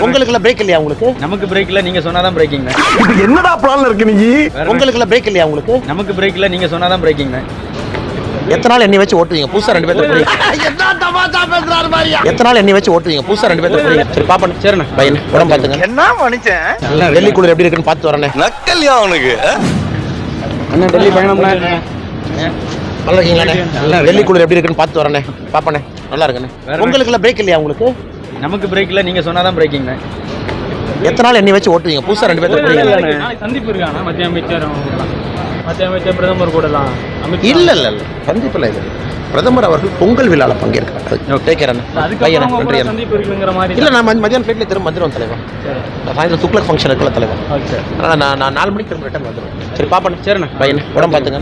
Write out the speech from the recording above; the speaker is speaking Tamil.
உங்களுக்கு பிரேக் இல்லையா உங்களுக்கு? நமக்கு பிரேக் இல்ல, நீங்க சொன்னாதான் பிரேக்கிங். என்னடா பிளான்ல இருக்கு நீ? உங்களுக்கு பிரேக் இல்லையா உங்களுக்கு? நமக்கு பிரேக் இல்ல, நீங்க சொன்னாதான் பிரேக்கிங். எத்தனை நாள் எண்ணி வச்சு ஓட்டுவீங்க புதுசா 2 பேர்த்த புரியுங்க? எத்தனை நாள் எண்ணி வச்சு ஓட்டுவீங்க புதுசா 2 பேர்த்த புரியுங்க? சரி பாப்பா சரிண்ணா பையன் உடம்பு பாத்துங்க. என்ன மனுஷன்? நல்லா டெல்லி குளிர் எப்படி இருக்குன்னு பார்த்து வரேன். நக்கல்யா அவனுக்கு. அண்ணா டெல்லி பயணம்னா நல்லா இருக்கீங்களா? டெல்லி குளிர் எப்படி இருக்குன்னு பார்த்து வரேன். பாப்பாண்ணே நல்லா இருக்குண்ணே. உங்களுக்கு பிரேக் இல்லையா உங்களுக்கு? நமக்கு பிரேக் இல்ல, நீங்க சொன்னாதான் பிரேக்கிங். எத்தனை நாள் எண்ணி வச்சு ஓட்டுவீங்க புதுசா 2 பேர்த்த புரியுங்க? சந்திப்பு இருக்கானா மத்திய அமைச்சர் பிரதமர் கூடலாம்? இல்ல இல்ல இல்ல சந்திப்பு இல்லை. பிரதமர் அவர்கள் பொங்கல் விழாவில் பங்கேற்கிறார். பையன் நன்றி. சந்திப்பு இருக்குங்கிற மாதிரி இல்ல நான் மதியானம் ஃபிளைட்ல திரும்ப வந்துடுவேன் தலைவா. சாயந்தரம் துக்ளக் ஃபங்க்ஷன் இருக்குல்ல தலைவா, அதனால நான் 4 மணிக்கு திரும்ப ரிட்டர்ன் வந்துடுவேன். சரி பாப்பா சரிண்ணா பையன் உடம்பு பார்த்துங்க.